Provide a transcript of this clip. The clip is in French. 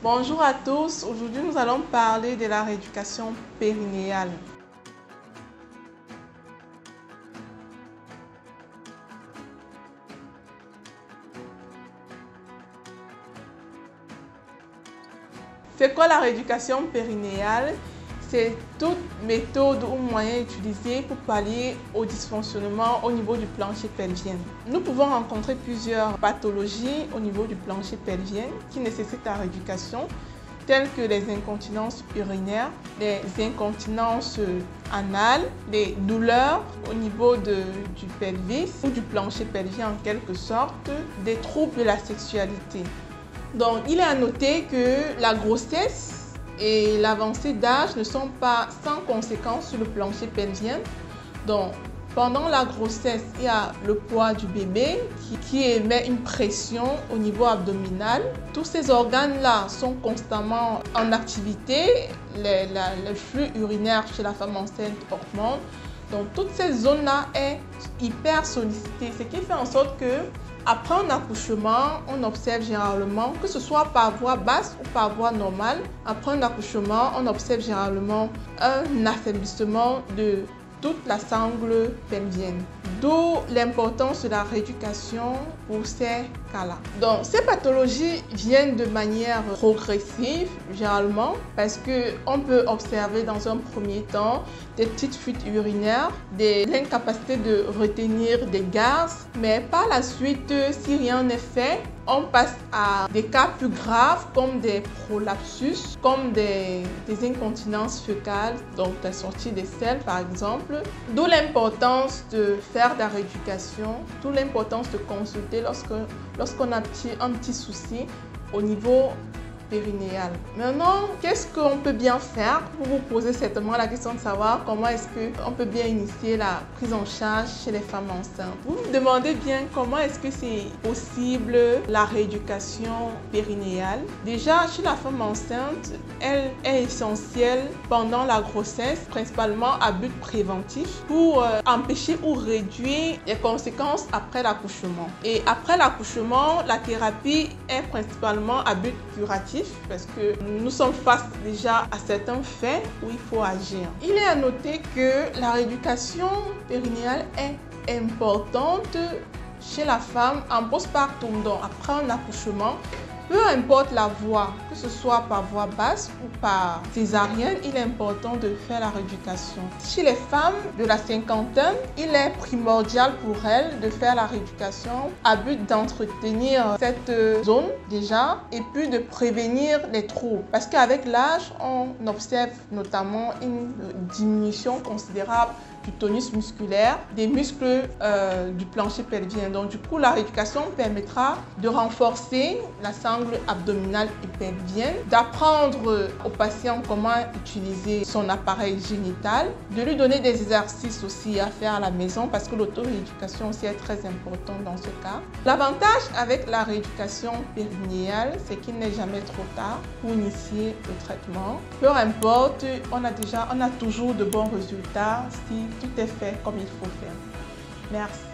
Bonjour à tous, aujourd'hui nous allons parler de la rééducation périnéale. C'est quoi la rééducation périnéale? C'est toute méthode ou moyen utilisé pour pallier au dysfonctionnement au niveau du plancher pelvien. Nous pouvons rencontrer plusieurs pathologies au niveau du plancher pelvien qui nécessitent la rééducation, telles que les incontinences urinaires, les incontinences anales, les douleurs au niveau du pelvis ou du plancher pelvien en quelque sorte, des troubles de la sexualité. Donc, il est à noter que la grossesse et l'avancée d'âge ne sont pas sans conséquence sur le plancher pelvien. Donc, pendant la grossesse, il y a le poids du bébé qui émet une pression au niveau abdominal. Tous ces organes-là sont constamment en activité. Le flux urinaire chez la femme enceinte augmente. Donc, toute cette zone-là est hyper sollicitée, ce qui fait en sorte que après un accouchement, on observe généralement, que ce soit par voie basse ou par voie normale, après un accouchement, on observe généralement un affaiblissement de toute la sangle pelvienne. D'où l'importance de la rééducation pour ces cas-là. Donc, ces pathologies viennent de manière progressive, généralement, parce qu'on peut observer dans un premier temps des petites fuites urinaires, l'incapacité de retenir des gaz, mais par la suite, si rien n'est fait, on passe à des cas plus graves comme des prolapsus, comme des incontinences fécales, donc la sortie des selles par exemple. D'où l'importance de faire de la rééducation, d'où l'importance de consulter lorsqu'on a un petit souci au niveau périnéal. Maintenant, qu'est-ce qu'on peut bien faire? Vous vous posez certainement la question de savoir comment est-ce qu'on peut bien initier la prise en charge chez les femmes enceintes. Vous vous demandez bien comment est-ce que c'est possible la rééducation périnéale. Déjà, chez la femme enceinte, elle est essentielle pendant la grossesse, principalement à but préventif, pour empêcher ou réduire les conséquences après l'accouchement. Et après l'accouchement, la thérapie est principalement à but curatif, parce que nous sommes face déjà à certains faits où il faut agir. Il est à noter que la rééducation périnéale est importante chez la femme en postpartum, donc après un accouchement. Peu importe la voie, que ce soit par voie basse ou par césarienne, il est important de faire la rééducation. Chez les femmes de la cinquantaine, il est primordial pour elles de faire la rééducation à but d'entretenir cette zone déjà et puis de prévenir les troubles. Parce qu'avec l'âge, on observe notamment une diminution considérable du tonus musculaire, des muscles du plancher pelvien. Donc du coup, la rééducation permettra de renforcer la sangle abdominale et pelvienne, d'apprendre au patient comment utiliser son appareil génital, de lui donner des exercices aussi à faire à la maison parce que l'auto-rééducation aussi est très importante dans ce cas. L'avantage avec la rééducation périnéale, c'est qu'il n'est jamais trop tard pour initier le traitement. Peu importe, on a toujours de bons résultats si tout est fait comme il faut faire. Merci.